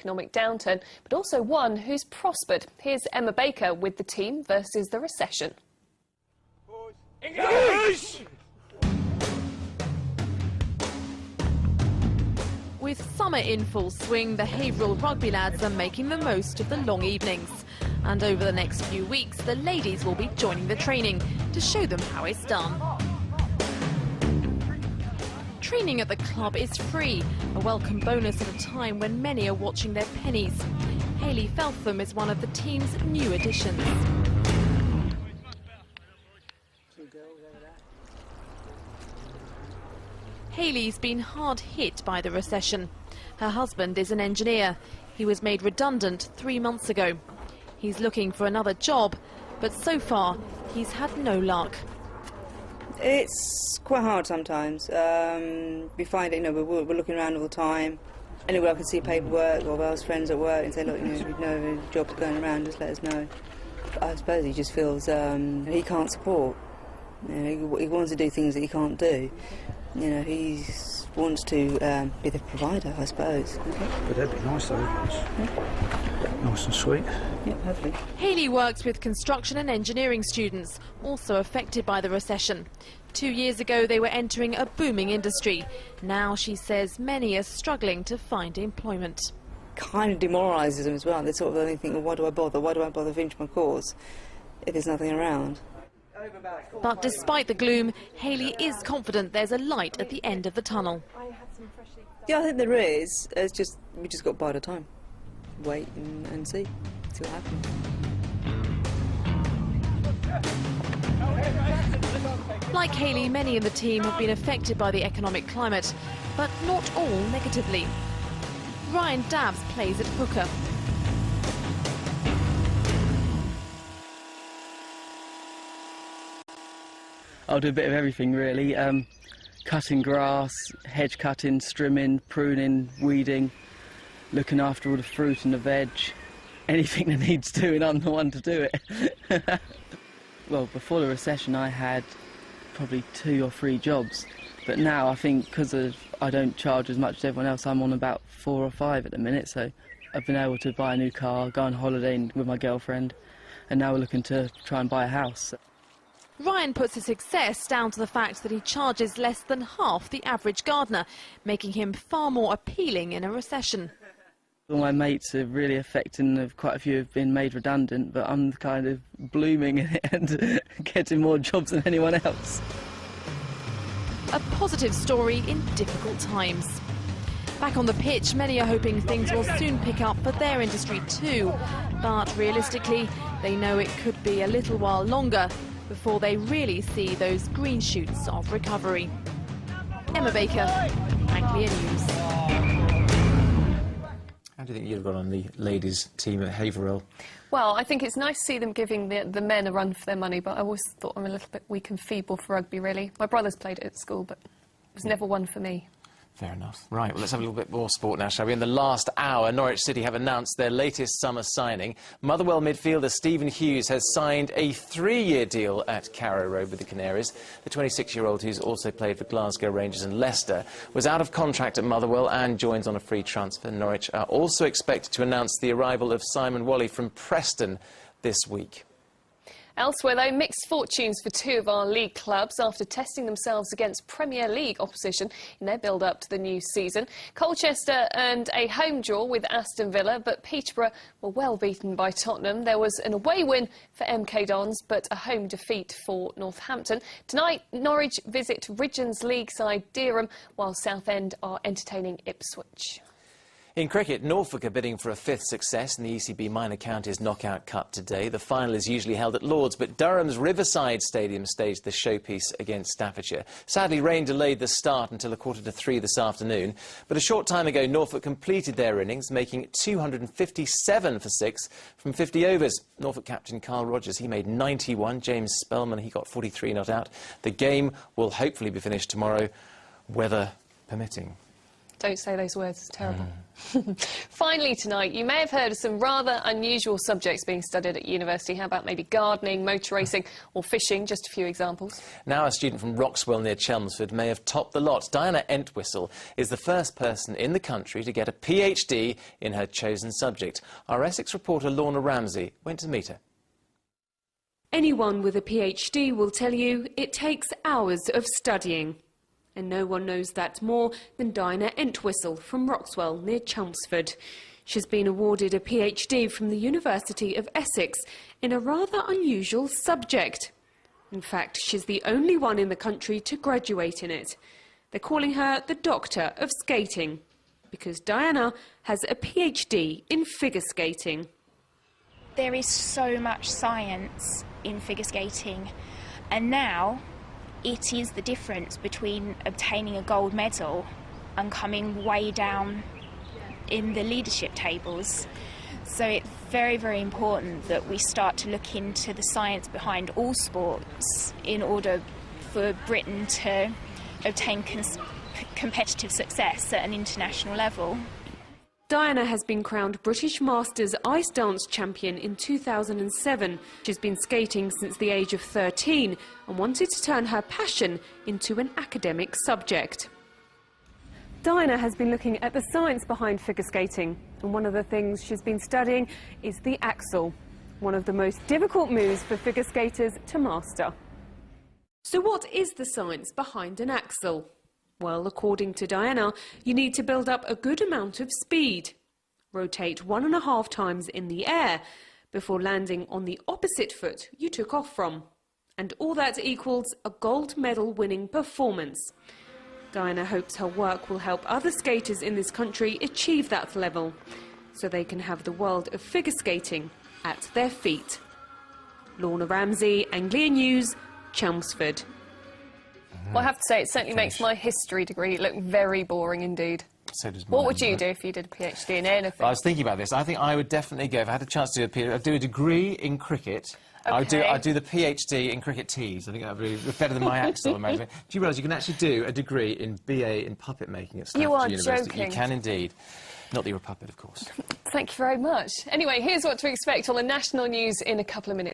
economic downturn, but also one who's prospered. Here's Emma Baker with the team versus the recession. English! With summer in full swing, the Haverhill rugby lads are making the most of the long evenings. And over the next few weeks, the ladies will be joining the training to show them how it's done. Training at the club is free, a welcome bonus at a time when many are watching their pennies. Hayley Feltham is one of the team's new additions. Hayley's been hard hit by the recession. Her husband is an engineer. He was made redundant 3 months ago. He's looking for another job, but so far he's had no luck. It's quite hard sometimes. We find it, we're looking around all the time. Anywhere I can see paperwork or else friends at work and say, look, if you know any jobs going around, just let us know. But I suppose he just feels he can't support. He wants to do things that he can't do. He wants to be the provider, I suppose. But that'd be nice, though. Nice and sweet. Yep, hopefully. Hayley works with construction and engineering students, also affected by the recession. 2 years ago, they were entering a booming industry. Now, she says, many are struggling to find employment. Kind of demoralises them as well. They sort of only think, well, why do I bother? Why do I bother finish my course if there's nothing around? But despite the gloom, Hayley is confident there's a light at the end of the tunnel. Yeah, I think there is. We just got to bide our time. Wait and see what happens. Like Hayley, many in the team have been affected by the economic climate, but not all negatively. Ryan Dabbs plays at hooker. I'll do a bit of everything really, cutting grass, hedge cutting, strimming, pruning, weeding, looking after all the fruit and the veg, anything that needs doing, I'm the one to do it. Well, before the recession I had probably 2 or 3 jobs, but now I think because I don't charge as much as everyone else, I'm on about 4 or 5 at the minute, so I've been able to buy a new car, go on holiday with my girlfriend, and now we're looking to try and buy a house. Ryan puts his success down to the fact that he charges less than half the average gardener, making him far more appealing in a recession. All my mates are really affected and quite a few have been made redundant, but I'm kind of blooming in it and getting more jobs than anyone else. A positive story in difficult times. Back on the pitch, many are hoping things will soon pick up for their industry too. But realistically, they know it could be a little while longer before they really see those green shoots of recovery. Emma Baker, Anglia News. How do you think you'd have got on the ladies' team at Haverhill? Well, I think it's nice to see them giving the men a run for their money, but I always thought I'm a little bit weak and feeble for rugby, really. My brother's played it at school, but it was never one for me. Fair enough. Right, well, let's have a little bit more sport now, shall we? In the last hour, Norwich City have announced their latest summer signing. Motherwell midfielder Stephen Hughes has signed a 3-year deal at Carrow Road with the Canaries. The 26-year-old, who's also played for Glasgow Rangers and Leicester, was out of contract at Motherwell and joins on a free transfer. Norwich are also expected to announce the arrival of Simon Whalley from Preston this week. Elsewhere, though, mixed fortunes for 2 of our league clubs after testing themselves against Premier League opposition in their build-up to the new season. Colchester earned a home draw with Aston Villa, but Peterborough were well beaten by Tottenham. There was an away win for MK Dons, but a home defeat for Northampton. Tonight, Norwich visit Regions League side Dereham, while Southend are entertaining Ipswich. In cricket, Norfolk are bidding for a 5th success in the ECB Minor Counties Knockout Cup today. The final is usually held at Lords, but Durham's Riverside Stadium staged the showpiece against Staffordshire. Sadly, rain delayed the start until 2:45 this afternoon. But a short time ago, Norfolk completed their innings, making 257 for 6 from 50 overs. Norfolk captain Carl Rogers, he made 91. James Spellman, he got 43 not out. The game will hopefully be finished tomorrow, weather permitting. Don't say those words, it's terrible. Finally tonight, you may have heard of some rather unusual subjects being studied at university. How about maybe gardening, motor racing or fishing? Just a few examples. Now a student from Roxwell near Chelmsford may have topped the lot. Diana Entwistle is the first person in the country to get a PhD in her chosen subject. Our Essex reporter Lorna Ramsey went to meet her. Anyone with a PhD will tell you it takes hours of studying. And no one knows that more than Diana Entwistle from Roxwell near Chelmsford. She's been awarded a PhD from the University of Essex in a rather unusual subject. In fact, she's the only one in the country to graduate in it. They're calling her the Doctor of Skating, because Diana has a PhD in figure skating. There is so much science in figure skating, and now it is the difference between obtaining a gold medal and coming way down in the leadership tables. So it's very, very important that we start to look into the science behind all sports in order for Britain to obtain competitive success at an international level. Diana has been crowned British Masters Ice Dance Champion in 2007. She's been skating since the age of 13 and wanted to turn her passion into an academic subject. Diana has been looking at the science behind figure skating, and one of the things she's been studying is the axel, one of the most difficult moves for figure skaters to master. So what is the science behind an axel? Well, according to Diana, you need to build up a good amount of speed. Rotate 1.5 times in the air before landing on the opposite foot you took off from. And all that equals a gold medal winning performance. Diana hopes her work will help other skaters in this country achieve that level, so they can have the world of figure skating at their feet. Lorna Ramsey, Anglia News, Chelmsford. Well, I have to say, it certainly makes my history degree look very boring indeed. So does What mine, would you but- do if you did a PhD in anything? I was thinking about this. I think I would definitely go, if I had a chance to do a PhD, I'd do a degree in cricket. Okay. I'd do the PhD in cricket tees. I think that would be better than my axel. Do you realise you can actually do a degree in BA in puppet making at You are Staffordshire University? joking. You can indeed. Not that you're a puppet, of course. Thank you very much. Anyway, here's what to expect on the national news in a couple of minutes.